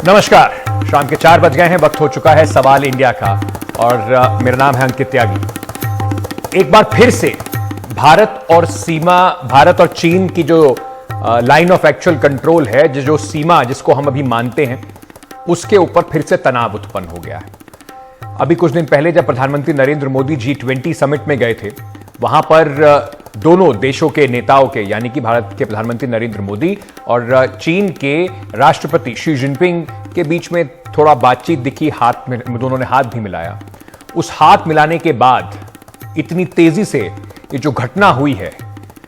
नमस्कार, शाम के 4 बज गए हैं। वक्त हो चुका है सवाल इंडिया का और मेरा नाम है अंकित त्यागी। एक बार फिर से भारत और चीन की जो लाइन ऑफ एक्चुअल कंट्रोल है, जो सीमा जिसको हम अभी मानते हैं, उसके ऊपर फिर से तनाव उत्पन्न हो गया है। अभी कुछ दिन पहले जब प्रधानमंत्री नरेंद्र मोदी G20 समिट में गए थे, वहां पर दोनों देशों के नेताओं के, यानी कि भारत के प्रधानमंत्री नरेंद्र मोदी और चीन के राष्ट्रपति शी जिनपिंग के बीच में थोड़ा बातचीत दिखी, दोनों ने हाथ भी मिलाया। उस हाथ मिलाने के बाद इतनी तेजी से ये जो घटना हुई है,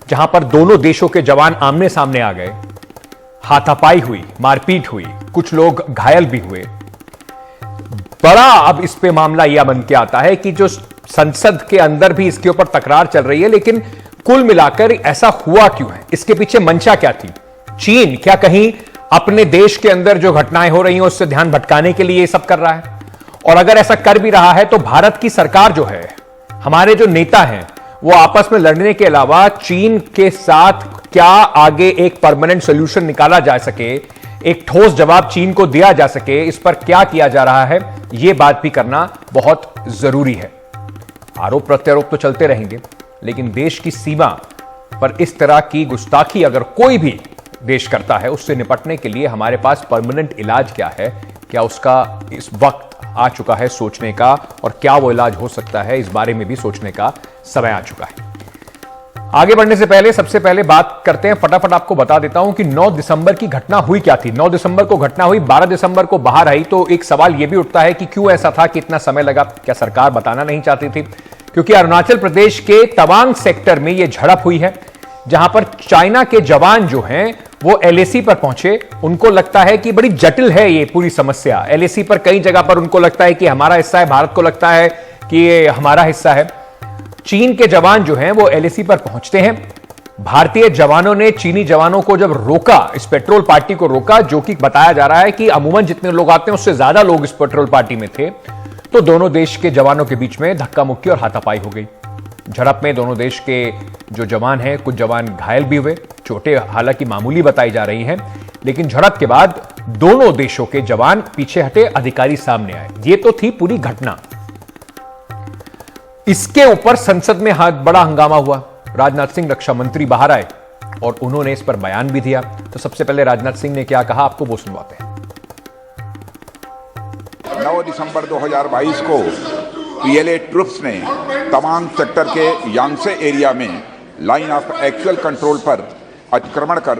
जहां पर दोनों देशों के जवान आमने सामने आ गए, हाथापाई हुई, मारपीट हुई, कुछ लोग घायल भी हुए। बड़ा अब इस पे मामला यह बन के आता है कि जो संसद के अंदर भी इसके ऊपर तकरार चल रही है, लेकिन कुल मिलाकर ऐसा हुआ क्यों है, इसके पीछे मंशा क्या थी? चीन क्या कहीं अपने देश के अंदर जो घटनाएं हो रही हैं उससे ध्यान भटकाने के लिए ये सब कर रहा है? और अगर ऐसा कर भी रहा है तो भारत की सरकार जो है, हमारे जो नेता हैं, वो आपस में लड़ने के अलावा चीन के साथ क्या आगे एक परमानेंट सोल्यूशन निकाला जा सके, एक ठोस जवाब चीन को दिया जा सके, इस पर क्या किया जा रहा है, यह बात भी करना बहुत जरूरी है। आरोप प्रत्यारोप तो चलते रहेंगे, लेकिन देश की सीमा पर इस तरह की गुस्ताखी अगर कोई भी देश करता है, उससे निपटने के लिए हमारे पास परमानेंट इलाज क्या है, क्या उसका इस वक्त आ चुका है सोचने का, और क्या वो इलाज हो सकता है, इस बारे में भी सोचने का समय आ चुका है। आगे बढ़ने से पहले सबसे पहले बात करते हैं, फटाफट आपको बता देता हूं कि 9 दिसंबर की घटना हुई क्या थी। 9 दिसंबर को घटना हुई, 12 दिसंबर को बाहर आई। तो एक सवाल यह भी उठता है कि क्यों ऐसा था कि इतना समय लगा? क्या सरकार बताना नहीं चाहती थी? क्योंकि अरुणाचल प्रदेश के तवांग सेक्टर में यह झड़प हुई है, जहां पर चाइना के जवान जो हैं वो LAC पर पहुंचे। उनको लगता है कि बड़ी जटिल है ये पूरी समस्या। LAC पर कई जगह पर उनको लगता है कि हमारा हिस्सा है, भारत को लगता है कि ये हमारा हिस्सा है। चीन के जवान जो हैं वो LAC पर पहुंचते हैं। भारतीय जवानों ने चीनी जवानों को जब रोका, इस पेट्रोल पार्टी को रोका, जो कि बताया जा रहा है कि अमूमन जितने लोग आते हैं उससे ज्यादा लोग इस पेट्रोल पार्टी में थे, तो दोनों देश के जवानों के बीच में धक्का मुक्की और हाथापाई हो गई। झड़प में दोनों देश के जो जवान हैं, कुछ जवान घायल भी हुए, चोटें हालांकि मामूली बताई जा रही हैं, लेकिन झड़प के बाद दोनों देशों के जवान पीछे हटे, अधिकारी सामने आए। ये तो थी पूरी घटना। इसके ऊपर संसद में बड़ा हंगामा हुआ। राजनाथ सिंह रक्षा मंत्री बाहर आए और उन्होंने इस पर बयान भी दिया। तो सबसे पहले राजनाथ सिंह ने क्या कहा, आपको वो सुनवाते हैं। 9 दिसंबर 2022 को PLA ट्रुप्स ने तवांग सेक्टर के यांगसे एरिया में लाइन ऑफ एक्चुअल कंट्रोल पर अतिक्रमण कर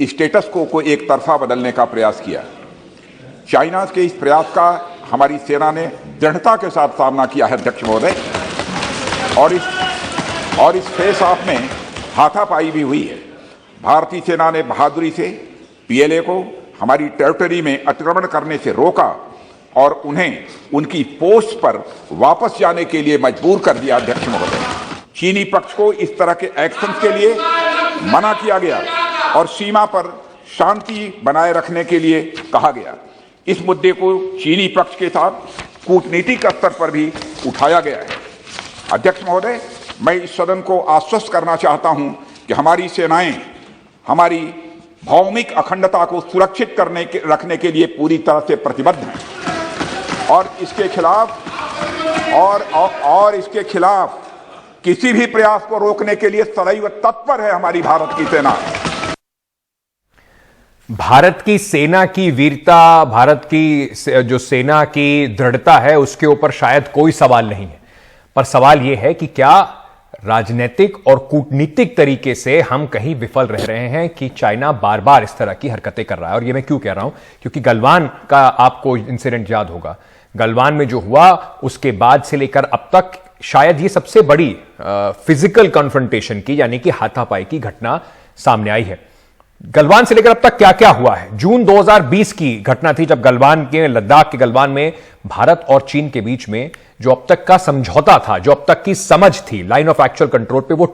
स्टेटस को एक तरफा बदलने का प्रयास किया। चाइना के इस प्रयास का हमारी सेना ने दृढ़ता के साथ सामना किया है, अध्यक्ष महोदय, और इस फेस ऑफ में हाथापाई भी हुई है। भारतीय सेना ने बहादुरी से PLA को हमारी टेरिटरी में अतिक्रमण करने से रोका और उन्हें उनकी पोस्ट पर वापस जाने के लिए मजबूर कर दिया। अध्यक्ष महोदय, चीनी पक्ष को इस तरह के एक्शन के लिए मना किया गया और सीमा पर शांति बनाए रखने के लिए कहा गया। इस मुद्दे को चीनी पक्ष के साथ कूटनीतिक स्तर पर भी उठाया गया है। अध्यक्ष महोदय, मैं इस सदन को आश्वस्त करना चाहता हूं कि हमारी सेनाएं हमारी भौमिक अखंडता को सुरक्षित रखने के लिए पूरी तरह से प्रतिबद्ध हैं और इसके खिलाफ किसी भी प्रयास को रोकने के लिए सदैव तत्पर है हमारी भारत की सेना। भारत की सेना की वीरता, भारत की जो सेना की दृढ़ता है, उसके ऊपर शायद कोई सवाल नहीं है, पर सवाल यह है कि क्या राजनीतिक और कूटनीतिक तरीके से हम कहीं विफल रह रहे हैं कि चाइना बार बार इस तरह की हरकतें कर रहा है। और यह मैं क्यों कह रहा हूं, क्योंकि गलवान का आपको इंसिडेंट याद होगा। गलवान में जो हुआ, उसके बाद से लेकर अब तक शायद ये सबसे बड़ी फिजिकल कॉन्फ्रंटेशन की, यानी कि हाथापाई की घटना सामने आई है। गलवान से लेकर अब तक क्या क्या हुआ है? जून 2020 की घटना थी, जब गलवान के, लद्दाख के गलवान में भारत और चीन के बीच में जो अब तक का समझौता था, जो अब तक की समझ थी लाइन ऑफ एक्चुअल कंट्रोल पे, वो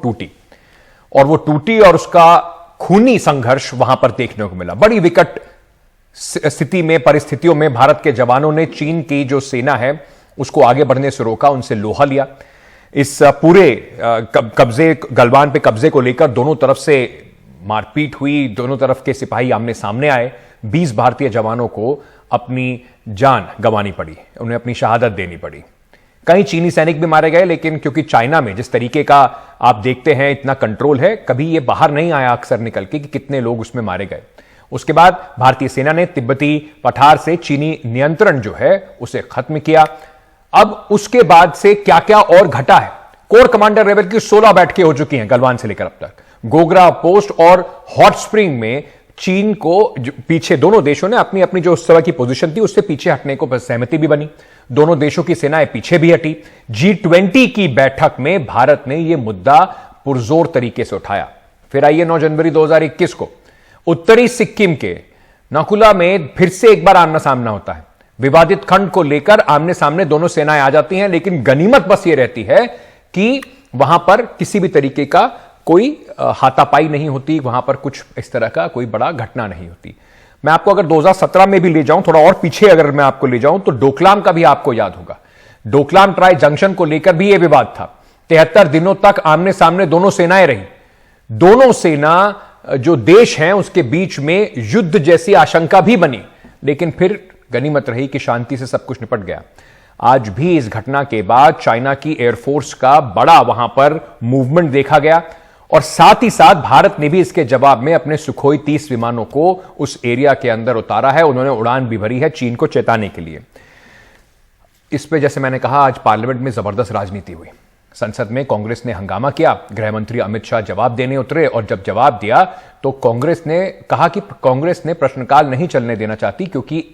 टूटी और उसका खूनी संघर्ष वहां पर देखने को मिला। बड़ी विकट स्थिति में, परिस्थितियों में भारत के जवानों ने चीन की जो सेना है उसको आगे बढ़ने से रोका, उनसे लोहा लिया। इस पूरे गलवान पे कब्जे को लेकर दोनों तरफ से मारपीट हुई, दोनों तरफ के सिपाही आमने सामने आए। 20 भारतीय जवानों को अपनी जान गंवानी पड़ी, उन्हें अपनी शहादत देनी पड़ी। कई चीनी सैनिक भी मारे गए, लेकिन क्योंकि चाइना में जिस तरीके का आप देखते हैं इतना कंट्रोल है, कभी यह बाहर नहीं आया अक्सर निकल के कि कितने लोग उसमें मारे गए। उसके बाद भारतीय सेना ने तिब्बती पठार से चीनी नियंत्रण जो है उसे खत्म किया। अब उसके बाद से क्या क्या और घटा है। कोर कमांडर लेवल की 16 बैठकें हो चुकी हैं गलवान से लेकर अब तक। गोगरा पोस्ट और हॉट स्प्रिंग में चीन को पीछे, दोनों देशों ने अपनी अपनी जो उस समय की पोजीशन थी उससे पीछे हटने को सहमति भी बनी। दोनों देशों की सेनाएं पीछे भी हटी। G20 की बैठक में भारत ने यह मुद्दा पुरजोर तरीके से उठाया। फिर आइए 9 जनवरी 2021 को उत्तरी सिक्किम के नकुला में फिर से एक बार आमना सामना होता है। विवादित खंड को लेकर आमने सामने दोनों सेनाएं आ जाती हैं, लेकिन गनीमत बस ये रहती है कि वहां पर किसी भी तरीके का कोई हाथापाई नहीं होती, वहां पर कुछ इस तरह का कोई बड़ा घटना नहीं होती। मैं आपको अगर 2017 में भी ले जाऊं, थोड़ा और पीछे अगर मैं आपको ले जाऊं, तो डोकलाम का भी आपको याद होगा। डोकलाम ट्राई जंक्शन को लेकर भी यह विवाद था। 73 दिनों तक आमने सामने दोनों सेनाएं रही। दोनों सेना जो देश हैं उसके बीच में युद्ध जैसी आशंका भी बनी, लेकिन फिर गनीमत रही कि शांति से सब कुछ निपट गया। आज भी इस घटना के बाद चाइना की एयरफोर्स का बड़ा वहां पर मूवमेंट देखा गया, और साथ ही साथ भारत ने भी इसके जवाब में अपने सुखोई 30 विमानों को उस एरिया के अंदर उतारा है। उन्होंने उड़ान भी भरी है चीन को चेताने के लिए। इस पे जैसे मैंने कहा, आज पार्लियामेंट में जबरदस्त राजनीति हुई। संसद में कांग्रेस ने हंगामा किया, गृह मंत्री अमित शाह जवाब देने उतरे, और जब जवाब दिया तो कांग्रेस ने कहा कि कांग्रेस ने प्रश्नकाल नहीं चलने देना चाहती, क्योंकि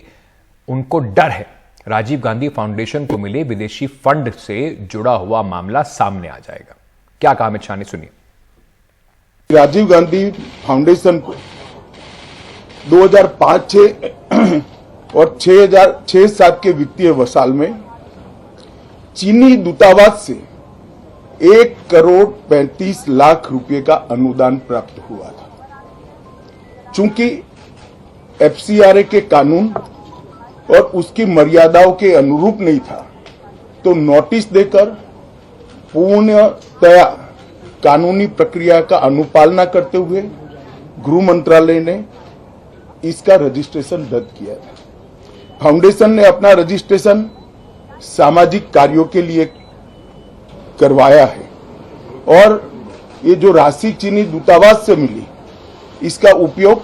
उनको डर है राजीव गांधी फाउंडेशन को मिले विदेशी फंड से जुड़ा हुआ मामला सामने आ जाएगा। क्या कहा अमित शाह ने, सुनिए। राजीव गांधी फाउंडेशन को 2005-6 और 2006-7 के वित्तीय साल में चीनी दूतावास से 1,35,00,000 रुपए का अनुदान प्राप्त हुआ था। चूंकि FCRA के कानून और उसकी मर्यादाओं के अनुरूप नहीं था, तो नोटिस देकर पूर्णतया कानूनी प्रक्रिया का अनुपालना करते हुए गृह मंत्रालय ने इसका रजिस्ट्रेशन रद्द किया था। फाउंडेशन ने अपना रजिस्ट्रेशन सामाजिक कार्यों के लिए करवाया है, और ये जो राशि चीनी दूतावास से मिली, इसका उपयोग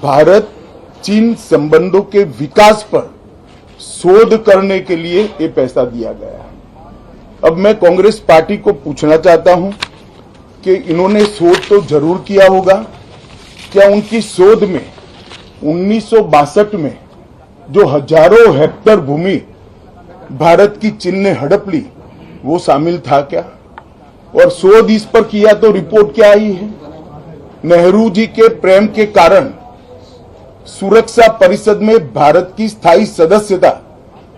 भारत चीन संबंधों के विकास पर शोध करने के लिए ये पैसा दिया गया है। अब मैं कांग्रेस पार्टी को पूछना चाहता हूं कि इन्होंने शोध तो जरूर किया होगा, क्या उनकी शोध में 1962 में जो हजारों हेक्टेयर भूमि भारत की चीन ने हड़प ली, वो शामिल था क्या? और शोध इस पर किया तो रिपोर्ट क्या आई है? नेहरू जी के प्रेम के कारण सुरक्षा परिषद में भारत की स्थायी सदस्यता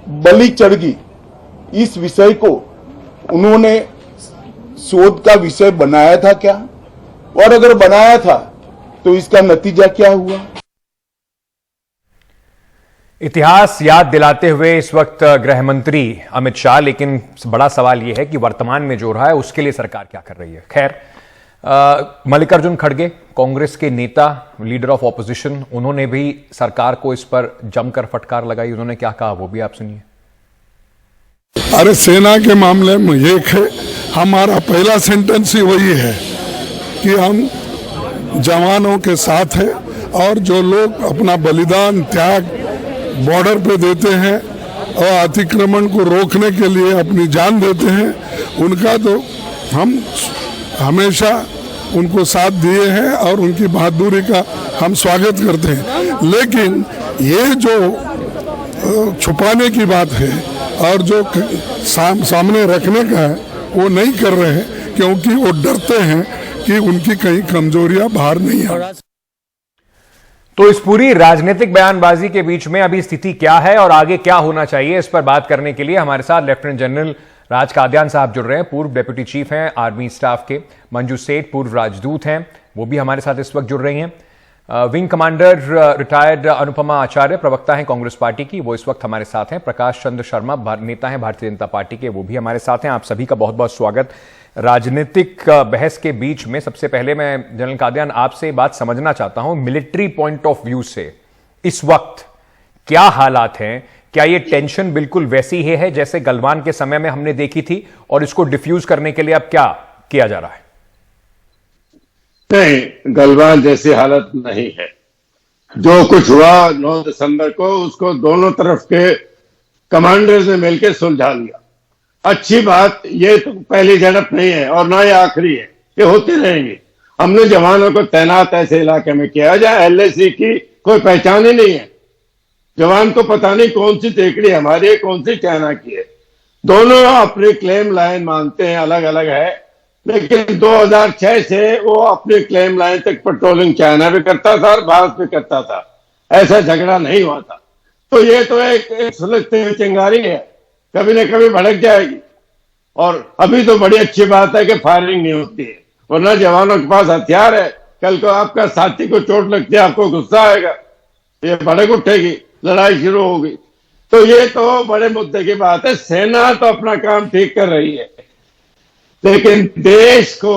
बलि चढ़ गई। इस विषय को उन्होंने शोध का विषय बनाया था क्या? और अगर बनाया था तो इसका नतीजा क्या हुआ? इतिहास याद दिलाते हुए इस वक्त गृह मंत्री अमित शाह, लेकिन बड़ा सवाल यह है कि वर्तमान में जो रहा है उसके लिए सरकार क्या कर रही है। खैर, मल्लिकार्जुन खड़गे, कांग्रेस के नेता, लीडर ऑफ ऑपोजिशन, उन्होंने भी सरकार को इस पर जमकर फटकार लगाई। उन्होंने क्या कहा वो भी आप सुनिए। अरे सेना के मामले में एक है, हमारा पहला सेंटेंस ही वही है कि हम जवानों के साथ हैं, और जो लोग अपना बलिदान त्याग बॉर्डर पे देते हैं और अतिक्रमण को रोकने के लिए अपनी जान देते हैं, उनका तो हम हमेशा उनको साथ दिए हैं और उनकी बहादुरी का हम स्वागत करते हैं। लेकिन ये जो छुपाने की बात है और जो सामने रखने का है, वो नहीं कर रहे हैं, क्योंकि वो डरते हैं कि उनकी कहीं कमजोरियां बाहर नहीं आ। तो इस पूरी राजनीतिक बयानबाजी के बीच में अभी स्थिति क्या है और आगे क्या होना चाहिए, इस पर बात करने के लिए हमारे साथ लेफ्टिनेंट जनरल राज कादियान साहब जुड़ रहे हैं। पूर्व डेप्यूटी चीफ हैं आर्मी स्टाफ के। मंजू सेठ पूर्व राजदूत हैं, वो भी हमारे साथ इस वक्त जुड़ रही हैं। विंग कमांडर रिटायर्ड अनुपमा आचार्य, प्रवक्ता हैं कांग्रेस पार्टी की, वो इस वक्त हमारे साथ हैं। प्रकाश चंद्र शर्मा, नेता हैं भारतीय जनता पार्टी के, वो भी हमारे साथ हैं। आप सभी का बहुत बहुत स्वागत। राजनीतिक बहस के बीच में सबसे पहले मैं जनरल कादियान आपसे बात समझना चाहता हूं, मिलिट्री पॉइंट ऑफ व्यू से इस वक्त क्या हालात हैं? क्या ये टेंशन बिल्कुल वैसी ही है जैसे गलवान के समय में हमने देखी थी, और इसको डिफ्यूज करने के लिए अब क्या किया जा रहा है? नहीं, गलवान जैसी हालत नहीं है। जो कुछ हुआ 9 दिसंबर को, उसको दोनों तरफ के कमांडर्स ने मिलकर सुलझा लिया। अच्छी बात, ये तो पहली झड़प नहीं है और ना ये आखिरी है, ये होते रहेंगे। हमने जवानों को तैनात ऐसे इलाके में किया जहां एलएसी की कोई पहचान ही नहीं है। जवान को पता नहीं कौन सी टेकड़ी हमारी है, कौन सी चाइना की है। दोनों अपनी क्लेम लाइन मानते हैं, अलग अलग है, लेकिन 2006 से वो अपनी क्लेम लाइन तक पेट्रोलिंग चाइना भी करता था और भारत भी करता था। ऐसा झगड़ा नहीं हुआ था। तो ये तो एक सुलझती हुई चिंगारी है, कभी न कभी भड़क जाएगी। और अभी तो बड़ी अच्छी बात है कि फायरिंग नहीं होती है, वरना जवानों के पास हथियार है। कल को आपका साथी को चोट लगती है, आपको गुस्सा आएगा, ये भड़क उठेगी, लड़ाई शुरू होगी। तो ये तो बड़े मुद्दे की बात है। सेना तो अपना काम ठीक कर रही है, लेकिन देश को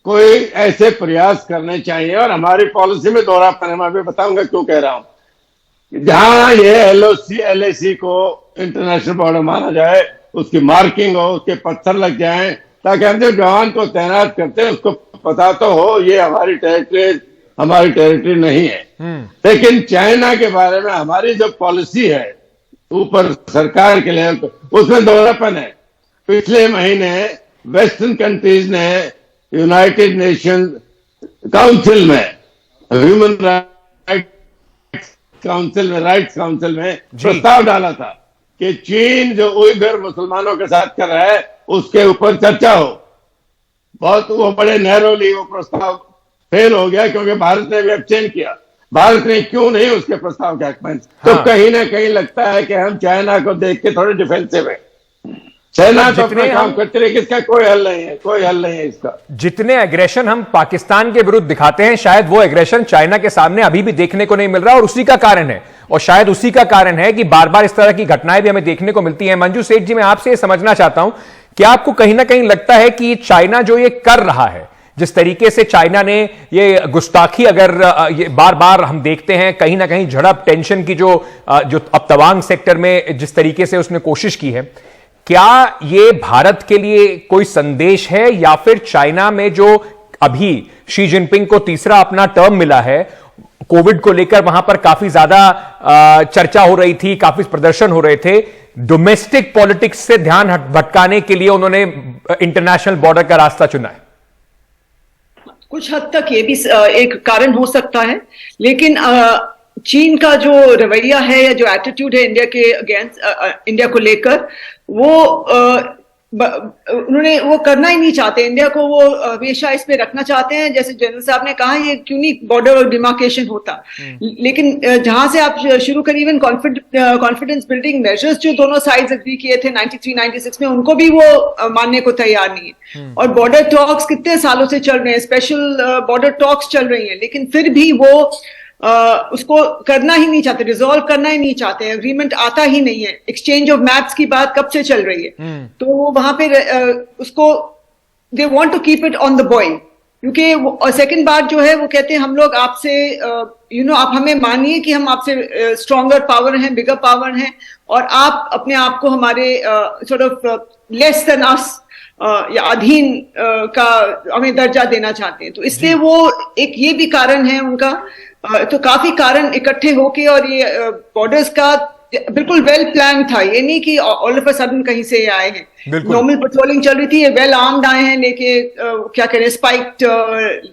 कोई ऐसे प्रयास करने चाहिए। और हमारी पॉलिसी में दोहरापन है, मैं भी बताऊंगा क्यों कह रहा हूं। जहां ये एलएसी को इंटरनेशनल बॉर्डर माना जाए, उसकी मार्किंग हो, उसके पत्थर लग जाएं, ताकि हम जो जवान को तैनात करते हैं उसको पता तो हो ये हमारी टेरिटरी नहीं है। लेकिन चाइना के बारे में हमारी जो पॉलिसी है ऊपर सरकार के लेवल पर, उसमें दोहरापन है। पिछले महीने वेस्टर्न कंट्रीज ने यूनाइटेड नेशन काउंसिल में, ह्यूमन राइट्स काउंसिल में प्रस्ताव डाला था कि चीन जो उइगर मुसलमानों के साथ कर रहा है उसके ऊपर चर्चा हो। वो बड़े नैरोली वो प्रस्ताव फेल हो गया, क्योंकि भारत ने भी एब्सटेन किया। भारत ने क्यों नहीं उसके प्रस्ताव के हक में। तो कहीं ना कहीं लगता है कि हम चाइना को देख के थोड़े डिफेंसिव है। सेना तो अपना काम करती रही, इसका कोई हल नहीं है इसका। जितने एग्रेशन हम पाकिस्तान के विरुद्ध दिखाते हैं, शायद वो एग्रेशन चाइना के सामने अभी भी देखने को नहीं मिल रहा, और उसी का कारण है, और शायद उसी का कारण है कि बार बार इस तरह की घटनाएं भी हमें देखने को मिलती हैं। मंजू सेठ जी, मैं आपसे समझना चाहता हूं, क्या आपको कहीं ना कहीं लगता है कि चाइना जो ये कर रहा है, जिस तरीके से चाइना ने ये गुस्ताखी, अगर ये बार बार हम देखते हैं कहीं ना कहीं झड़प, टेंशन की जो अब तवांग सेक्टर में जिस तरीके से उसने कोशिश की है, क्या ये भारत के लिए कोई संदेश है, या फिर चाइना में जो अभी शी जिनपिंग को तीसरा अपना टर्म मिला है, कोविड को लेकर वहां पर काफी ज्यादा चर्चा हो रही थी, काफी प्रदर्शन हो रहे थे, डोमेस्टिक पॉलिटिक्स से ध्यान भटकाने के लिए उन्होंने इंटरनेशनल बॉर्डर का रास्ता चुना है? कुछ हद तक ये भी एक कारण हो सकता है, लेकिन चीन का जो रवैया है या जो एटीट्यूड है इंडिया के अगेंस्ट, इंडिया को लेकर, वो उन्होंने वो करना ही नहीं चाहते। इंडिया को वो हमेशा इस पे रखना चाहते हैं। जैसे जनरल साहब ने कहा, ये क्यों नहीं बॉर्डर और डिमार्केशन होता। लेकिन जहां से आप शुरू करिए, इवन कॉन्फिडेंस बिल्डिंग मेजर्स जो दोनों साइड्स एग्री किए थे 93-96 में, उनको भी वो मानने को तैयार नहीं है। और बॉर्डर टॉक्स कितने सालों से चल रहे हैं, स्पेशल बॉर्डर टॉक्स चल रही हैं, लेकिन फिर भी वो उसको करना ही नहीं चाहते, रिजॉल्व करना ही नहीं चाहते हैं। एग्रीमेंट आता ही नहीं है। एक्सचेंज ऑफ मैप्स की बात कब से चल रही है, तो वहां पे उसको they want to keep it on the boil. क्योंकि और सेकंड बात जो है, वो कहते हैं हम लोग आपसे आप हमें मानिए कि हम आपसे स्ट्रॉन्गर पावर हैं, बिगर पावर हैं, और आप अपने आप को हमारे sort of less than us या अधीन का हमें दर्जा देना चाहते हैं। तो इसलिए वो एक ये भी कारण है उनका। तो काफी कारण इकट्ठे होके, और ये बॉर्डर्स का बिल्कुल वेल प्लान था। ये नहीं कि ऑल ऑफ अ सडन कहीं से आए हैं। नॉर्मल पेट्रोलिंग चल रही थी, ये वेल आर्म्ड आए हैं, लेके क्या कह रहे हैं, स्पाइक्ड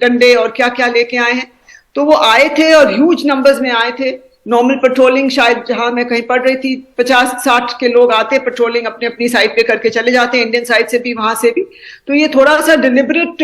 डंडे और क्या क्या लेके आए हैं। तो वो आए थे और ह्यूज नंबर्स में आए थे। नॉर्मल पेट्रोलिंग, शायद जहां मैं कहीं पढ़ रही थी, 50-60 के लोग आते, पेट्रोलिंग अपने अपनी साइड पे करके चले जाते हैं, इंडियन साइड से भी, वहां से भी। तो ये थोड़ा सा डिलिबरेट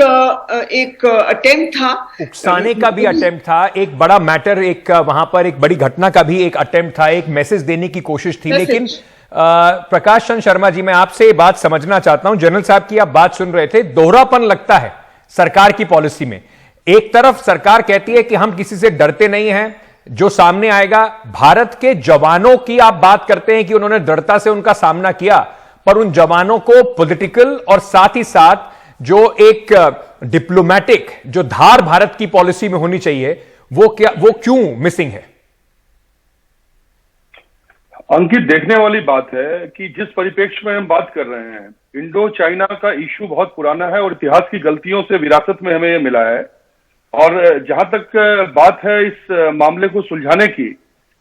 एक अटेम्प्ट था, उकसाने का भी अटेम्प्ट था, एक बड़ा मैटर, एक वहां पर एक बड़ी घटना का भी एक अटेम्प्ट था, एक मैसेज देने की कोशिश थी। लेकिन प्रकाश चंद शर्मा जी, मैं आपसे ये बात समझना चाहता हूं, जनरल साहब की आप बात सुन रहे थे, दोहरापन लगता है सरकार की पॉलिसी में। एक तरफ सरकार कहती है कि हम किसी से डरते नहीं हैं, जो सामने आएगा। भारत के जवानों की आप बात करते हैं कि उन्होंने दृढ़ता से उनका सामना किया, पर उन जवानों को पॉलिटिकल और साथ ही साथ जो एक डिप्लोमेटिक जो धार भारत की पॉलिसी में होनी चाहिए, वो क्यों मिसिंग है? अंकित, देखने वाली बात है कि जिस परिप्रेक्ष्य में हम बात कर रहे हैं, इंडो चाइना का इश्यू बहुत पुराना है और इतिहास की गलतियों से विरासत में हमें ये मिला है। और जहां तक बात है इस मामले को सुलझाने की,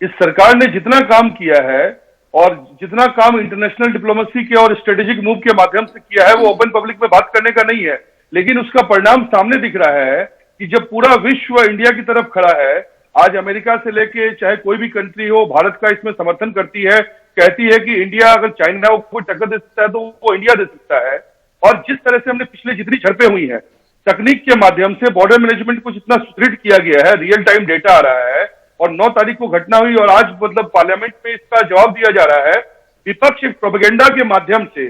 इस सरकार ने जितना काम किया है और जितना काम इंटरनेशनल डिप्लोमेसी के और स्ट्रेटेजिक मूव के माध्यम से किया है, वो ओपन पब्लिक में बात करने का नहीं है। लेकिन उसका परिणाम सामने दिख रहा है कि जब पूरा विश्व इंडिया की तरफ खड़ा है, आज अमेरिका से लेके चाहे कोई भी कंट्री हो, भारत का इसमें समर्थन करती है, कहती है कि इंडिया अगर चाइना को टक्कर दे सकता है तो वो इंडिया दे सकता है। और जिस तरह से हमने पिछले जितनी झड़पें हुई हैं, तकनीक के माध्यम से बॉर्डर मैनेजमेंट को जितना सुदृढ़ किया गया है, रियल टाइम डेटा आ रहा है, और 9 तारीख को घटना हुई और आज मतलब पार्लियामेंट में इसका जवाब दिया जा रहा है। विपक्ष एक प्रोपेगेंडा के माध्यम से,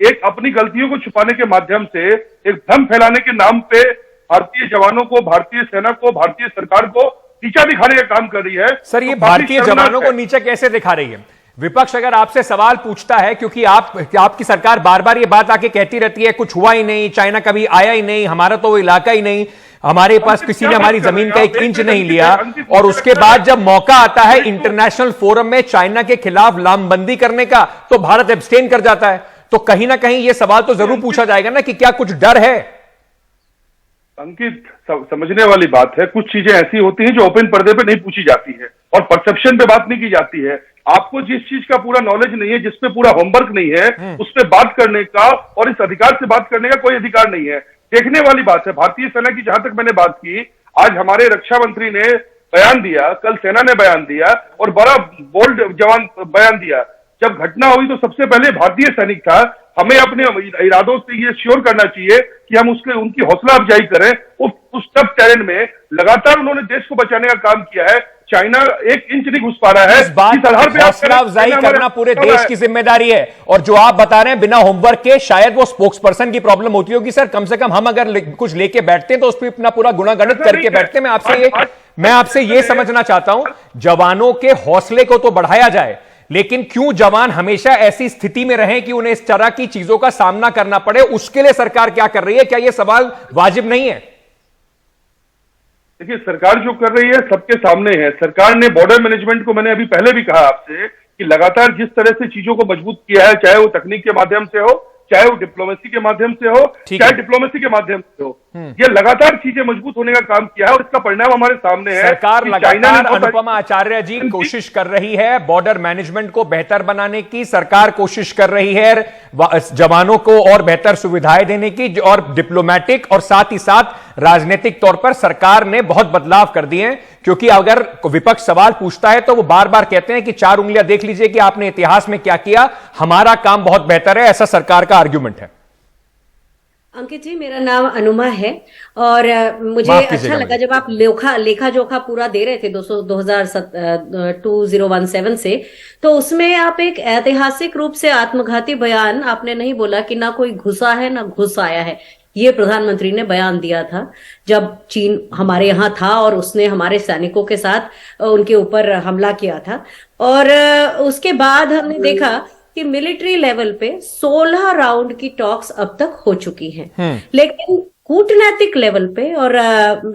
एक अपनी गलतियों को छुपाने के माध्यम से, एक भ्रम फैलाने के नाम पे भारतीय जवानों को, भारतीय सेना को, भारतीय सरकार को नीचा दिखाने का काम कर रही है। सर, ये भारतीय जवानों को नीचा कैसे दिखा रही है? विपक्ष अगर आपसे सवाल पूछता है, क्योंकि आपकी सरकार बार बार ये बात आके कहती रहती है कुछ हुआ ही नहीं, चाइना कभी आया ही नहीं, हमारा तो वो इलाका ही नहीं, हमारे पास किसी ने हमारी जमीन का 1 इंच नहीं लिया, और उसके बाद जब मौका आता है इंटरनेशनल फोरम में चाइना के खिलाफ लामबंदी करने का, तो भारत एब्सटेन कर जाता है। तो कहीं ना कहीं ये सवाल तो जरूर पूछा जाएगा ना कि क्या कुछ डर है? अंकित, समझने वाली बात है, कुछ चीजें ऐसी होती हैं जो ओपन पर्दे पे नहीं पूछी जाती है और परसेप्शन पे बात नहीं की जाती है। आपको जिस चीज का पूरा नॉलेज नहीं है, जिस पे पूरा होमवर्क नहीं है, उस पे बात करने का और इस अधिकार से बात करने का कोई अधिकार नहीं है। देखने वाली बात है, भारतीय सेना की जहां तक मैंने बात की, आज हमारे रक्षा मंत्री ने बयान दिया, कल सेना ने बयान दिया और बड़ा बोल्ड जवान बयान दिया। जब घटना हुई तो सबसे पहले भारतीय सैनिक था। हमें अपने इरादों से ये श्योर करना चाहिए कि हम उनकी हौसला अफजाई करें। उस टफ टेरेन में लगातार उन्होंने देश को बचाने का काम किया है। चाइना 1 इंच नहीं घुस पा रहा है। इस बात पर हौसला अफजाई करना पूरे देश की जिम्मेदारी है। और जो आप बता रहे हैं बिना होमवर्क के, शायद वो स्पोक्स पर्सन की प्रॉब्लम होती होगी सर। कम से कम हम अगर कुछ लेके बैठते हैं तो उस पर अपना पूरा गुणागणित करके बैठते हैं। मैं आपसे ये समझना चाहता हूं, जवानों के हौसले को तो बढ़ाया जाए, लेकिन क्यों जवान हमेशा ऐसी स्थिति में रहें कि उन्हें इस तरह की चीजों का सामना करना पड़े? उसके लिए सरकार क्या कर रही है? क्या यह सवाल वाजिब नहीं है? देखिए, सरकार जो कर रही है सबके सामने है। सरकार ने बॉर्डर मैनेजमेंट को, मैंने अभी पहले भी कहा आपसे, कि लगातार जिस तरह से चीजों को मजबूत किया है, चाहे वो तकनीक के माध्यम से हो, चाहे वो डिप्लोमेसी के माध्यम से हो, चाहे डिप्लोमेसी के माध्यम से हो, ये लगातार चीजें मजबूत होने का काम किया है और इसका परिणाम हमारे सामने है। सरकार लगातार, अनुपमा आचार्य जी, कोशिश कर रही है बॉर्डर मैनेजमेंट को बेहतर बनाने की। सरकार कोशिश कर रही है जवानों को और बेहतर सुविधाएं देने की, और डिप्लोमेटिक और साथ ही साथ राजनीतिक तौर पर सरकार ने बहुत बदलाव कर दिए हैं। क्योंकि अगर विपक्ष सवाल पूछता है तो वो बार बार कहते हैं कि 4 उंगलियां देख लीजिए कि आपने इतिहास में क्या किया, हमारा काम बहुत बेहतर है, ऐसा सरकार का आर्ग्यूमेंट है। अंकित जी, मेरा नाम अनुमा है और मुझे अच्छा लगा जब आप लेखा जोखा पूरा दे रहे थे 2017 से, तो उसमें आप एक ऐतिहासिक रूप से आत्मघाती बयान आपने नहीं बोला कि ना कोई घुसा है ना घुस आया है। ये प्रधानमंत्री ने बयान दिया था जब चीन हमारे यहाँ था और उसने हमारे सैनिकों के साथ उनके ऊपर हमला किया था। और उसके बाद हमने देखा कि मिलिट्री लेवल पे 16 राउंड की टॉक्स अब तक हो चुकी हैं, लेकिन कूटनैतिक लेवल पे और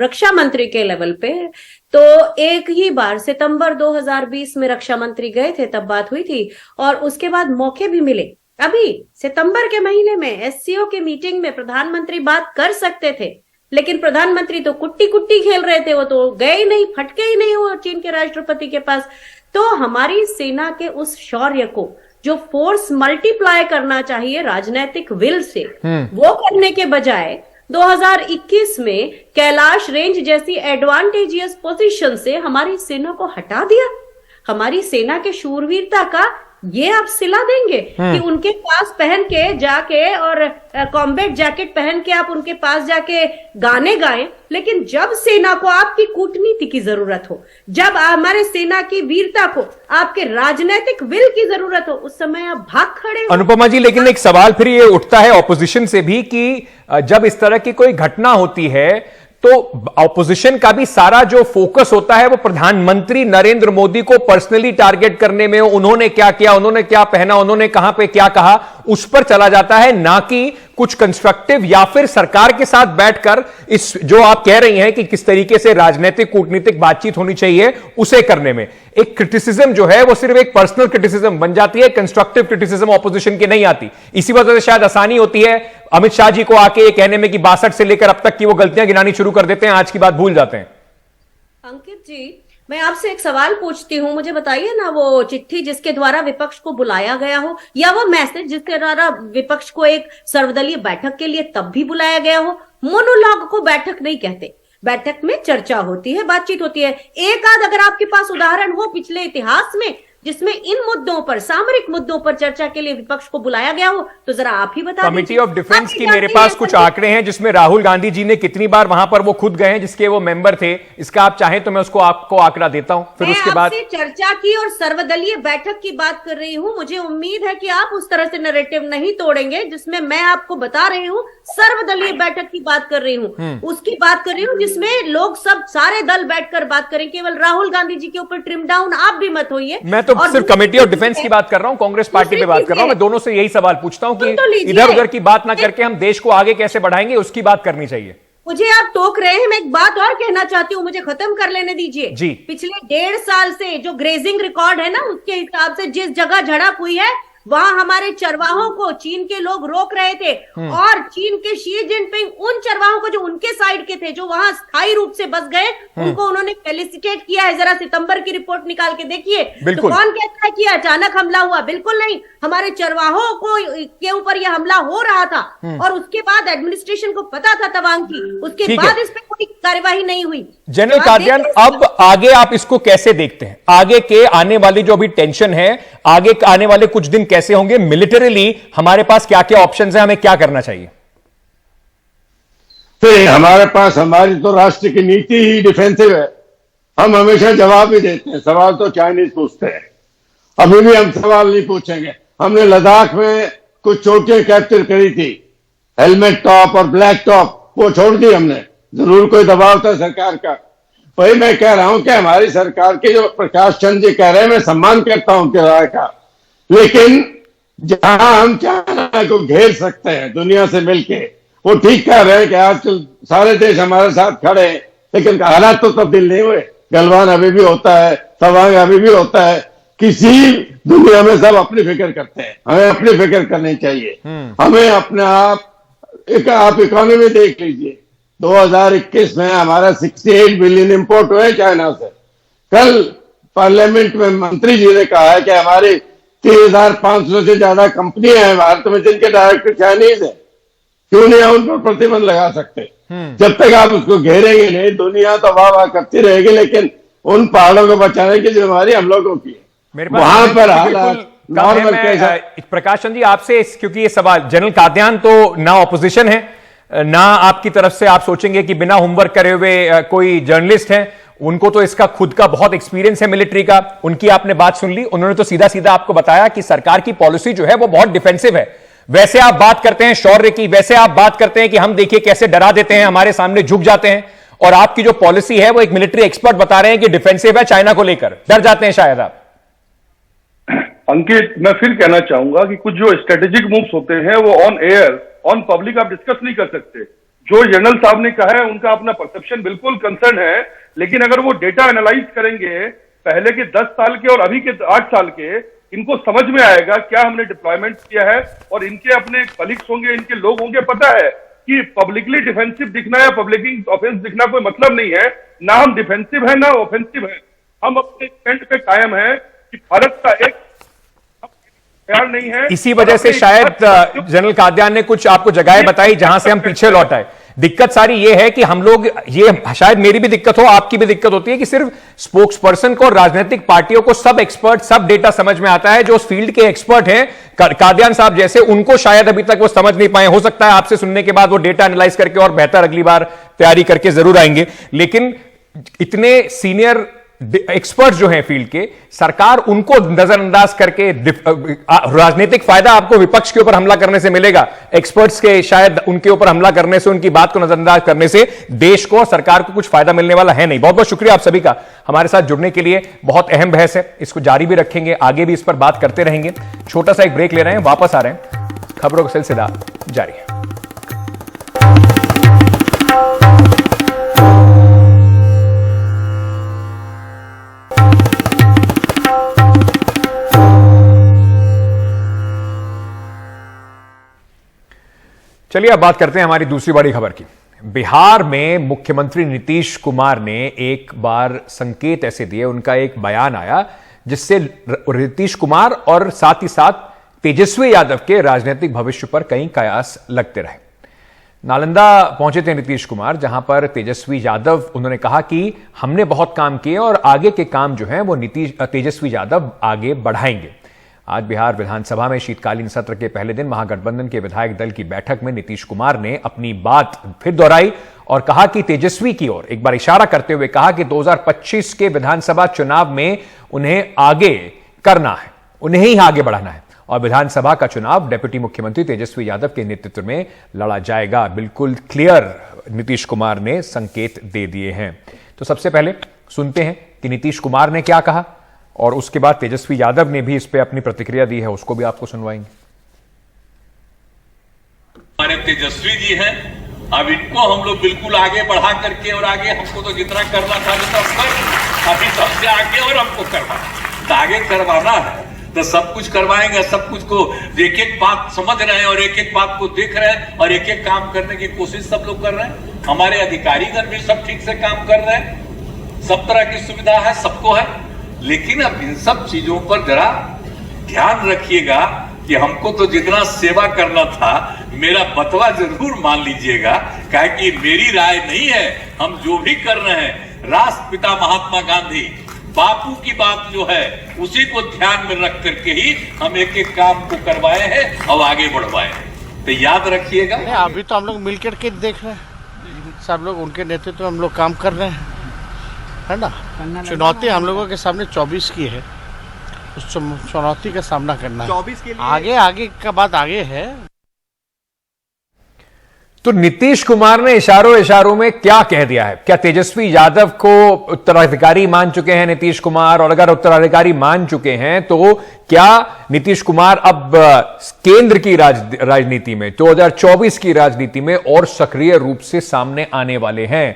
रक्षा मंत्री के लेवल पे तो एक ही बार सितंबर 2020 में रक्षा मंत्री गए थे, तब बात हुई थी, और उसके बाद मौके भी मिले। अभी सितंबर के महीने में एससीओ के मीटिंग में प्रधानमंत्री बात कर सकते थे, लेकिन प्रधानमंत्री तो कुट्टी कुट्टी खेल रहे थे, वो तो गए ही नहीं, फटके ही नहीं वो चीन के राष्ट्रपति के पास। तो हमारी सेना के उस शौर्य को जो फोर्स मल्टीप्लाई करना चाहिए राजनीतिक विल से, वो करने के बजाय 2021 में कैलाश रेंज जैसी एडवांटेजियस पोजीशन से हमारी सेना को हटा दिया। हमारी सेना के शूरवीरता का ये आप सिला देंगे कि उनके पास पहन के जाके और कॉम्बैट जैकेट पहन के आप उनके पास जाके गाने गाएं, लेकिन जब सेना को आपकी कूटनीति की जरूरत हो, जब हमारे सेना की वीरता को आपके राजनीतिक विल की जरूरत हो, उस समय आप भाग खड़े हो। अनुपमा जी, लेकिन एक सवाल फिर ये उठता है ऑपोजिशन से भी कि जब इस तरह की कोई घटना होती है तो ऑपोजिशन का भी सारा जो फोकस होता है वो प्रधानमंत्री नरेंद्र मोदी को पर्सनली टारगेट करने में, उन्होंने क्या किया, उन्होंने क्या पहना, उन्होंने कहां पे क्या कहा, उस पर चला जाता है, ना कि कुछ कंस्ट्रक्टिव या फिर सरकार के साथ बैठकर इस जो आप कह रही हैं कि किस तरीके से राजनीतिक कूटनीतिक बातचीत होनी चाहिए उसे करने में। एक क्रिटिसिज्म जो है वो सिर्फ एक पर्सनल क्रिटिसिज्म बन जाती है, कंस्ट्रक्टिव क्रिटिसिज्म ऑपोजिशन की नहीं आती। इसी वजह से शायद आसानी होती है अमित शाह जी को आके ये कहने में कि 62 से लेकर अब तक की वो गलतियां गिनानी शुरू कर देते हैं, आज की बात भूल जाते हैं। अंकित जी, मैं आपसे एक सवाल पूछती हूँ, मुझे बताइए ना, वो चिट्ठी जिसके द्वारा विपक्ष को बुलाया गया हो, या वो मैसेज जिसके द्वारा विपक्ष को एक सर्वदलीय बैठक के लिए तब भी बुलाया गया हो, मोनोलॉग को बैठक नहीं कहते, बैठक में चर्चा होती है, बातचीत होती है। एक आध अगर आपके पास उदाहरण हो पिछले इतिहास में जिसमें इन मुद्दों पर, सामरिक मुद्दों पर चर्चा के लिए विपक्ष को बुलाया गया हो, तो जरा आप ही बता दीजिए। कमिटी ऑफ डिफेंस की मेरे पास कुछ आंकड़े हैं जिसमें राहुल गांधी जी ने कितनी बार वहां पर वो खुद गए हैं, जिसके वो मेंबर थे। इसका आप चाहें तो मैं उसको आपको आंकड़ा देता हूं, फिर उसके बाद चर्चा की और सर्वदलीय बैठक की बात कर रही हूं। मुझे उम्मीद है कि आप उस तरह से नैरेटिव नहीं तोड़ेंगे जिसमें मैं आपको बता रही हूँ सर्वदलीय बैठक की बात कर रही हूँ, उसकी बात कर रही हूँ जिसमें लोग सब सारे दल बैठकर बात करें, केवल राहुल गांधी जी के ऊपर ट्रिम डाउन आप भी मत होइए। मैं तो सिर्फ कमेटी ऑफ डिफेंस की बात कर रहा हूं, कांग्रेस पार्टी पे बात कर रहा हूं। मैं दोनों से यही सवाल पूछता हूं कि इधर उधर की बात ना करके हम देश को आगे कैसे बढ़ाएंगे, उसकी बात करनी चाहिए। मुझे आप टोक रहे हैं, मैं एक बात और कहना चाहती हूँ, मुझे खत्म कर लेने दीजिए जी। पिछले 1.5 साल से जो ग्रेजिंग रिकॉर्ड है ना, उसके हिसाब से जिस जगह झड़प हुई है वहां हमारे चरवाहों को चीन के लोग रोक रहे थे, और चीन के शी जिनपिंग उन चरवाहों को जो उनके साइड के थे, जो वहां स्थायी रूप से बस गए, उनको उन्होंने फेलिसिटेट किया है। जरा सितंबर की रिपोर्ट निकाल के देखिए। तो कौन कहता है कि अचानक हमला हुआ? बिल्कुल नहीं, हमारे चरवाहों को के ऊपर यह हमला हो रहा था, और उसके बाद एडमिनिस्ट्रेशन को पता था तवांग की, उसके बाद इस पर कोई कार्यवाही नहीं हुई। जनरल कादियान, अब आगे आप इसको कैसे देखते हैं? आगे के आने वाली जो अभी टेंशन है, आगे आने वाले कुछ दिन कैसे होंगे? मिलिटरीली हमारे पास क्या क्या ऑप्शंस हैं, हमें क्या करना चाहिए? तो हमारे पास, हमारी तो राष्ट्र की नीति ही डिफेंसिव है। हम हमेशा जवाब भी देते हैं, सवाल तो चाइनीज पूछते हैं। अभी भी हम सवाल नहीं पूछेंगे। हमने लद्दाख में कुछ चोटियां कैप्चर करी थी, हेलमेट टॉप और ब्लैक टॉप, वो छोड़ दी हमने। जरूर कोई दबाव था सरकार का। वही मैं कह रहा हूं कि हमारी सरकार के जो प्रकाश चंद्र जी कह रहे हैं, मैं सम्मान करता हूं उनके राय का, लेकिन जहां हम चाइना को घेर सकते हैं दुनिया से मिलके, वो ठीक कह रहे हैं कि आजकल सारे देश हमारे साथ खड़े हैं, लेकिन हालात तो तब्दील नहीं हुए। गलवान अभी भी होता है, तवांग अभी भी होता है। किसी दुनिया में सब अपनी फिक्र करते हैं, हमें अपनी फिक्र करनी चाहिए। हमें अपने आप इकोनॉमी देख लीजिए, 2021 में हमारा 68 बिलियन इंपोर्ट हुए चाइना से। कल पार्लियामेंट में मंत्री जी ने कहा है कि हमारी 3,500 से ज्यादा कंपनियां हैं भारत में जिनके डायरेक्टर चाइनीज है। क्यों नहीं उन पर प्रतिबंध लगा सकते? जब तक आप उसको घेरेंगे नहीं, दुनिया तो वाह वाह करती रहेगी, लेकिन उन पहाड़ों को बचाने की जिम्मेदारी हम लोगों की है। वहां पर हालात नॉर्मल कैसा? प्रकाश चंद जी, आपसे क्योंकि ये सवाल, जनरल कादियान तो ना ऑपोजिशन है, ना आपकी तरफ से आप सोचेंगे कि बिना होमवर्क करे हुए कोई जर्नलिस्ट हैं, उनको तो इसका खुद का बहुत एक्सपीरियंस है मिलिट्री का। उनकी आपने बात सुन ली, उन्होंने तो सीधा सीधा आपको बताया कि सरकार की पॉलिसी जो है वो बहुत डिफेंसिव है। वैसे आप बात करते हैं शौर्य की, वैसे आप बात करते हैं कि हम देखिए कैसे डरा देते हैं, हमारे सामने झुक जाते हैं, और आपकी जो पॉलिसी है वो एक मिलिट्री एक्सपर्ट बता रहे हैं कि डिफेंसिव है, चाइना को लेकर डर जाते हैं शायद आप। अंकित, मैं फिर कहना चाहूंगा कि कुछ जो स्ट्रेटेजिक मूव्स होते हैं वो ऑन एयर, ऑन पब्लिक आप डिस्कस नहीं कर सकते। जो जनरल साहब ने कहा है उनका अपना परसेप्शन बिल्कुल कंसर्न है, लेकिन अगर वो डेटा एनालाइज करेंगे पहले के 10 साल के और अभी के 8 साल के, इनको समझ में आएगा क्या हमने डिप्लॉयमेंट किया है, और इनके अपने कलीग्स होंगे, इनके लोग होंगे, पता है कि पब्लिकली डिफेंसिव दिखना या पब्लिकली ऑफेंस दिखना कोई मतलब नहीं है। ना हम डिफेंसिव है ना ऑफेंसिव है, हम अपने स्टैंड पे कायम है कि भारत का एक तैयार नहीं है। इसी वजह से शायद जनरल कादियान ने कुछ आपको जगहें बताई जहां से हम पीछे लौट आए। दिक्कत सारी ये है कि हम लोग, ये शायद मेरी भी दिक्कत हो, आपकी भी दिक्कत होती है कि सिर्फ स्पोक्स पर्सन को, राजनीतिक पार्टियों को सब एक्सपर्ट, सब डेटा समझ में आता है। जो उस फील्ड के एक्सपर्ट हैं, कादियान साहब जैसे, उनको शायद अभी तक वो समझ नहीं पाए। हो सकता है आपसे सुनने के बाद वो डेटा एनालाइज करके और बेहतर अगली बार तैयारी करके जरूर आएंगे। लेकिन इतने सीनियर एक्सपर्ट जो हैं फील्ड के, सरकार उनको नजरअंदाज करके, राजनीतिक फायदा आपको विपक्ष के ऊपर हमला करने से मिलेगा, एक्सपर्ट्स के शायद उनके ऊपर हमला करने से, उनकी बात को नजरअंदाज करने से देश को, सरकार को कुछ फायदा मिलने वाला है नहीं। बहुत बहुत शुक्रिया आप सभी का हमारे साथ जुड़ने के लिए। बहुत अहम बहस है, इसको जारी भी रखेंगे, आगे भी इस पर बात करते रहेंगे। छोटा सा एक ब्रेक ले रहे हैं, वापस आ रहे हैं, खबरों का सिलसिला जारी है। चलिए अब बात करते हैं हमारी दूसरी बड़ी खबर की। बिहार में मुख्यमंत्री नीतीश कुमार ने एक बार संकेत ऐसे दिए, उनका एक बयान आया जिससे नीतीश कुमार और साथ ही साथ तेजस्वी यादव के राजनीतिक भविष्य पर कई कयास लगते रहे। नालंदा पहुंचे थे नीतीश कुमार, जहां पर तेजस्वी यादव, उन्होंने कहा कि हमने बहुत काम किए और आगे के काम जो हैं वो तेजस्वी यादव आगे बढ़ाएंगे। आज बिहार विधानसभा में शीतकालीन सत्र के पहले दिन महागठबंधन के विधायक दल की बैठक में नीतीश कुमार ने अपनी बात फिर दोहराई और कहा कि तेजस्वी की ओर एक बार इशारा करते हुए कहा कि 2025 के विधानसभा चुनाव में उन्हें आगे करना है, उन्हें ही आगे बढ़ाना है और विधानसभा का चुनाव डिप्टी मुख्यमंत्री तेजस्वी यादव के नेतृत्व में लड़ा जाएगा। बिल्कुल क्लियर नीतीश कुमार ने संकेत दे दिए हैं। तो सबसे पहले सुनते हैं कि नीतीश कुमार ने क्या कहा और उसके बाद तेजस्वी यादव ने भी इस पे अपनी प्रतिक्रिया दी है, उसको भी आपको सुनवाएंगे। हमारे तेजस्वी जी हैं, अब इनको हम लोग बिल्कुल आगे बढ़ा करके और आगे हमको तो जितना करना था अभी सबसे आगे और हमको करवाना तो आगे करवाना है तो सब कुछ करवाएंगे। सब कुछ को एक एक बात समझ रहे हैं और एक एक बात को देख रहे हैं और एक एक काम करने की कोशिश सब लोग कर रहे हैं। हमारे अधिकारीगण भी सब ठीक से काम कर रहे हैं, सब तरह की सुविधा है, सबको है। लेकिन अब इन सब चीजों पर जरा ध्यान रखिएगा कि हमको तो जितना सेवा करना था मेरा बतवा जरूर मान लीजिएगा, क्या कि मेरी राय नहीं है। हम जो भी कर रहे हैं राष्ट्रपिता महात्मा गांधी बापू की बात जो है उसी को ध्यान में रख करके ही हम एक एक काम को करवाए हैं और आगे बढ़वाए हैं। तो याद रखिएगा। अभी तो हम लोग मिलकर के देख रहे हैं, सब लोग उनके नेतृत्व में हम लोग काम कर रहे हैं, है ना। चुनौती हम लोगों के सामने 24 की है, उस चुनौती का सामना करना है। 24 के लिए आगे का बात आगे है। तो नीतीश कुमार ने इशारों में क्या कह दिया है? क्या तेजस्वी यादव को उत्तराधिकारी मान चुके हैं नीतीश कुमार? और अगर उत्तराधिकारी मान चुके हैं तो क्या नीतीश कुमार अब केंद्र की राजनीति में 2024 की राजनीति में और सक्रिय रूप से सामने आने वाले हैं?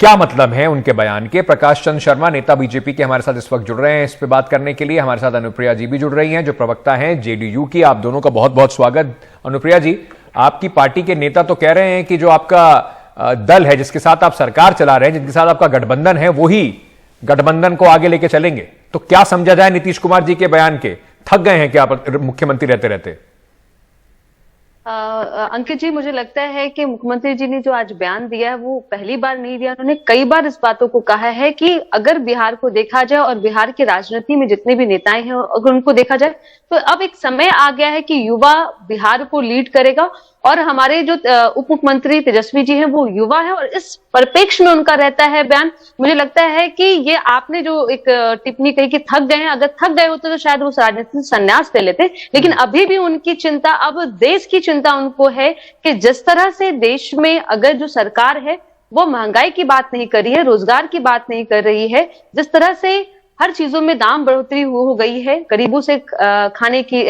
क्या मतलब है उनके बयान के? प्रकाश चंद शर्मा, नेता बीजेपी के, हमारे साथ इस वक्त जुड़ रहे हैं इस पे बात करने के लिए। हमारे साथ अनुप्रिया जी भी जुड़ रही हैं जो प्रवक्ता हैं जेडीयू की। आप दोनों का बहुत बहुत स्वागत। अनुप्रिया जी, आपकी पार्टी के नेता तो कह रहे हैं कि जो आपका दल है, जिसके साथ आप सरकार चला रहे हैं, जिनके साथ आपका गठबंधन है, वही गठबंधन को आगे लेके चलेंगे। तो क्या समझा जाए नीतीश कुमार जी के बयान के? थक गए हैं क्या मुख्यमंत्री रहते रहते? अंकित जी, मुझे लगता है कि मुख्यमंत्री जी ने जो आज बयान दिया है वो पहली बार नहीं दिया। उन्होंने कई बार इस बातों को कहा है कि अगर बिहार को देखा जाए और बिहार की राजनीति में जितने भी नेताएं हैं अगर उनको देखा जाए तो अब एक समय आ गया है कि युवा बिहार को लीड करेगा। और हमारे जो उप मुख्यमंत्री तेजस्वी जी हैं वो युवा है और इस परिप्रेक्ष्य में उनका रहता है बयान। मुझे लगता है कि ये आपने जो एक टिप्पणी कही कि थक गए हैं, अगर थक गए होते तो शायद वो राजनीति से संन्यास ले लेते। लेकिन अभी भी उनकी चिंता, अब देश की चिंता उनको है कि जिस तरह से देश में अगर जो सरकार है वो महंगाई की बात नहीं कर रही है, रोजगार की बात नहीं कर रही है, जिस तरह से हर चीजों में दाम बढ़ोतरी हो गई है, गरीबों से खाने की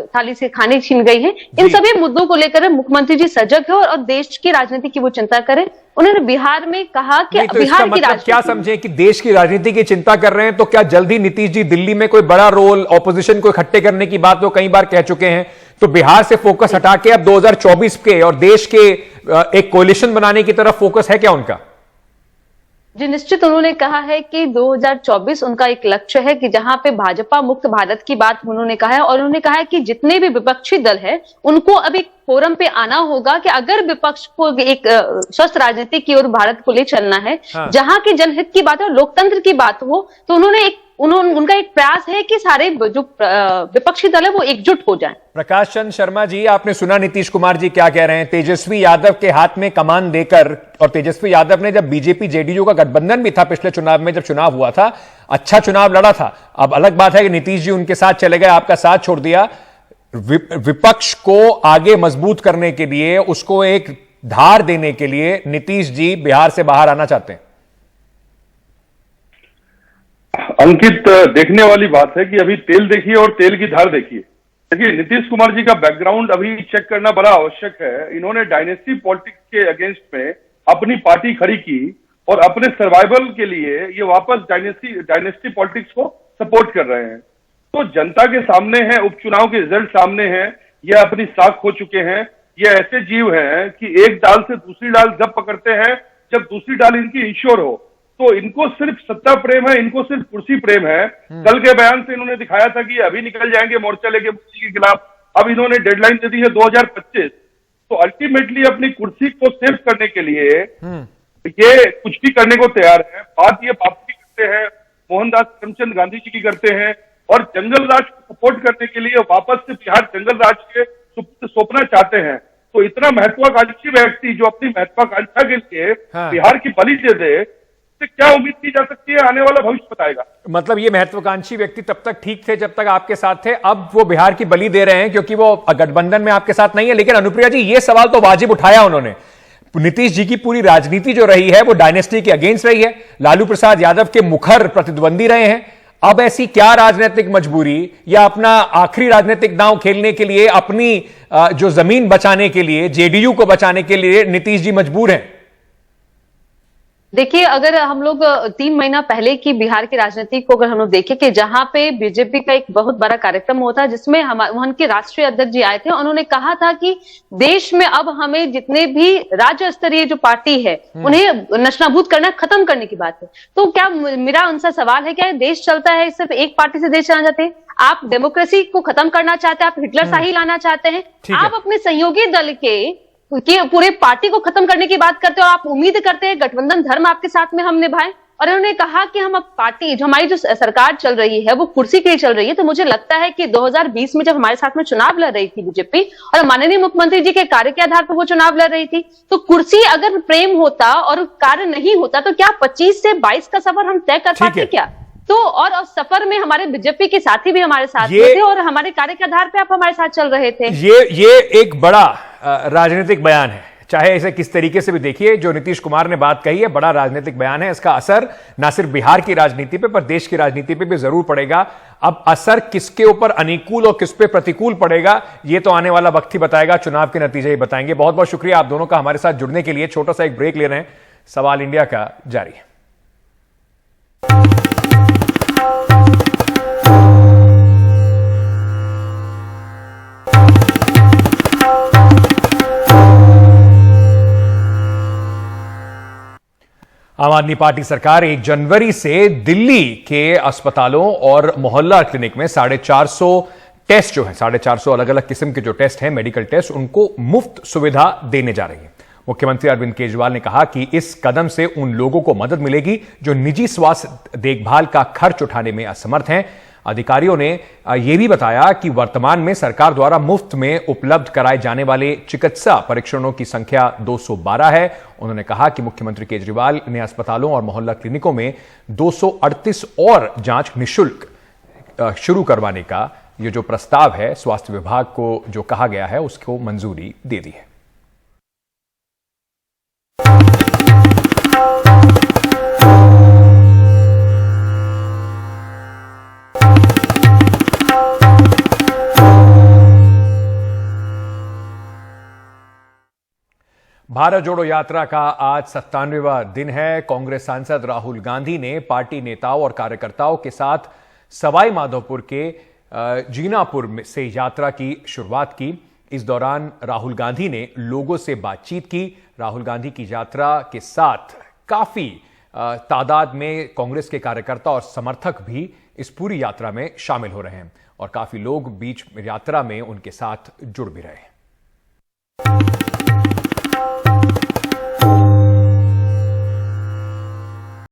थाली से खाने छीन गई है, इन सभी मुद्दों को लेकर मुख्यमंत्री जी सजग है और देश की राजनीति की वो चिंता करें। उन्होंने बिहार में कहा कि तो बिहार की मतलब क्या समझे कि देश की राजनीति की चिंता कर रहे हैं? तो क्या जल्दी नीतीश जी दिल्ली में कोई बड़ा रोल, ऑपोजिशन को इकट्ठे करने की बात वो कई बार कह चुके हैं, तो बिहार से फोकस हटा के अब 2024 के और देश के एक कोलिशन बनाने की तरफ फोकस है क्या उनका? जी निश्चित, उन्होंने कहा है कि 2024 उनका एक लक्ष्य है कि जहां पे भाजपा मुक्त भारत की बात उन्होंने कहा है। और उन्होंने कहा है कि जितने भी विपक्षी दल है उनको अब एक फोरम पे आना होगा कि अगर विपक्ष को एक स्वस्थ राजनीति की ओर भारत को ले चलना है, जहां की जनहित की बात है, लोकतंत्र की बात हो, तो उनका एक प्रयास है कि सारे जो विपक्षी दल है वो एकजुट हो जाएं। प्रकाश चंद शर्मा जी, आपने सुना नीतीश कुमार जी क्या कह रहे हैं? तेजस्वी यादव के हाथ में कमान देकर, और तेजस्वी यादव ने जब बीजेपी जेडीयू का गठबंधन भी था पिछले चुनाव में, जब चुनाव हुआ था, अच्छा चुनाव लड़ा था। अब अलग बात है कि नीतीश जी उनके साथ चले गए, आपका साथ छोड़ दिया। विपक्ष को आगे मजबूत करने के लिए, उसको एक धार देने के लिए नीतीश जी बिहार से बाहर आना चाहते हैं। अंकित, देखने वाली बात है कि अभी तेल देखिए और तेल की धार देखिए। देखिए, नीतीश कुमार जी का बैकग्राउंड अभी चेक करना बड़ा आवश्यक है। इन्होंने डायनेस्टी पॉलिटिक्स के अगेंस्ट में अपनी पार्टी खड़ी की और अपने सर्वाइवल के लिए ये वापस डायनेस्टी पॉलिटिक्स को सपोर्ट कर रहे हैं। तो जनता के सामने है, उपचुनाव के रिजल्ट सामने हैं, ये अपनी साख खो चुके हैं, ये ऐसे जीव हैं कि एक डाल से दूसरी डाल जब पकड़ते हैं, जब दूसरी डाल इनकी इंश्योर हो, तो इनको सिर्फ सत्ता प्रेम है, इनको सिर्फ कुर्सी प्रेम है। कल के बयान से इन्होंने दिखाया था कि अभी निकल जाएंगे मोर्चा लेके मोदी के खिलाफ, अब इन्होंने डेडलाइन दे दी है 2025। तो अल्टीमेटली अपनी कुर्सी को सेव करने के लिए ये कुछ भी करने को तैयार है। बात ये बापू की करते हैं, मोहनदास करमचंद गांधी जी की करते हैं, और जंगल राज को सपोर्ट करने के लिए वापस से बिहार जंगल राज के सौंपना चाहते हैं। तो इतना महत्वाकांक्षी व्यक्ति जो अपनी महत्वाकांक्षा के लिए बिहार की बलि दे दे, तो क्या उम्मीद की जा सकती है? आने वाला भविष्य बताएगा। मतलब ये महत्वाकांक्षी व्यक्ति तब तक ठीक थे जब तक आपके साथ थे, अब वो बिहार की बलि दे रहे हैं क्योंकि वो गठबंधन में आपके साथ नहीं है। लेकिन अनुप्रिया जी, ये सवाल तो वाजिब उठाया उन्होंने। नीतीश जी की पूरी राजनीति जो रही है वो डायनेस्टी के अगेंस्ट रही है, लालू प्रसाद यादव के मुखर प्रतिद्वंदी रहे हैं। अब ऐसी क्या राजनीतिक मजबूरी या अपना आखिरी राजनीतिक दांव खेलने के लिए, अपनी जो जमीन बचाने के लिए, जेडीयू को बचाने के लिए नीतीश जी मजबूर हैं? देखिए, अगर हम लोग 3 महीना पहले की बिहार की राजनीति को अगर हम लोग देखें कि जहां पे बीजेपी का एक बहुत बड़ा कार्यक्रम होता है जिसमें वहां के राष्ट्रीय अध्यक्ष जी आए थे, उन्होंने कहा था कि देश में अब हमें जितने भी राज्य स्तरीय जो पार्टी है उन्हें नशनाबूद करना, खत्म करने की बात है। तो क्या मेरा उनसे सवाल है, क्या देश चलता है सिर्फ एक पार्टी से देश चलाना चाहते हैं? आप डेमोक्रेसी को खत्म करना चाहते हैं, आप हिटलर शाही लाना चाहते हैं, आप अपने सहयोगी दल के पूरे पार्टी को खत्म करने की बात करते हो और आप उम्मीद करते हैं गठबंधन धर्म आपके साथ में हम निभाएं। और उन्होंने कहा कि हम अब पार्टी जो हमारी जो सरकार चल रही है वो कुर्सी के लिए चल रही है। तो मुझे लगता है कि 2020 में जब हमारे साथ में चुनाव लड़ रही थी बीजेपी और माननीय मुख्यमंत्री जी के कार्य के आधार पर वो चुनाव लड़ रही थी, तो कुर्सी अगर प्रेम होता और कार्य नहीं होता तो क्या 25 से 22 का सफर हम तय कर पाते क्या? तो और सफर में हमारे बीजेपी के साथी भी हमारे साथ थे और हमारे कार्य के आधार पे आप हमारे साथ चल रहे थे। ये एक बड़ा राजनीतिक बयान है, चाहे इसे किस तरीके से भी देखिए। जो नीतीश कुमार ने बात कही है, बड़ा राजनीतिक बयान है। इसका असर ना सिर्फ बिहार की राजनीति पे पर देश की राजनीति पे भी जरूर पड़ेगा। अब असर किसके ऊपर अनुकूल और किस पे प्रतिकूल पड़ेगा, ये तो आने वाला वक्त ही बताएगा, चुनाव के नतीजे ही बताएंगे। बहुत बहुत शुक्रिया आप दोनों का हमारे साथ जुड़ने के लिए। छोटा सा एक ब्रेक ले रहे हैं, सवाल इंडिया का जारी है। आम आदमी पार्टी सरकार 1 जनवरी से दिल्ली के अस्पतालों और मोहल्ला क्लिनिक में 450 टेस्ट जो है, 450 अलग अलग किस्म के जो टेस्ट हैं, मेडिकल टेस्ट, उनको मुफ्त सुविधा देने जा रही है। मुख्यमंत्री अरविंद केजरीवाल ने कहा कि इस कदम से उन लोगों को मदद मिलेगी जो निजी स्वास्थ्य देखभाल का खर्च उठाने में असमर्थ हैं। अधिकारियों ने यह भी बताया कि वर्तमान में सरकार द्वारा मुफ्त में उपलब्ध कराए जाने वाले चिकित्सा परीक्षणों की संख्या 212 है। उन्होंने कहा कि मुख्यमंत्री केजरीवाल ने अस्पतालों और मोहल्ला क्लिनिकों में 238 और जांच निःशुल्क शुरू करवाने का ये जो प्रस्ताव है, स्वास्थ्य विभाग को जो कहा गया है, उसको मंजूरी दे दी है। भारत जोड़ो यात्रा का आज 97वां दिन है। कांग्रेस सांसद राहुल गांधी ने पार्टी नेताओं और कार्यकर्ताओं के साथ सवाई माधोपुर के जीनापुर से यात्रा की शुरुआत की। इस दौरान राहुल गांधी ने लोगों से बातचीत की। राहुल गांधी की यात्रा के साथ काफी तादाद में कांग्रेस के कार्यकर्ता और समर्थक भी इस पूरी यात्रा में शामिल हो रहे हैं और काफी लोग बीच यात्रा में उनके साथ जुड़ भी रहे हैं।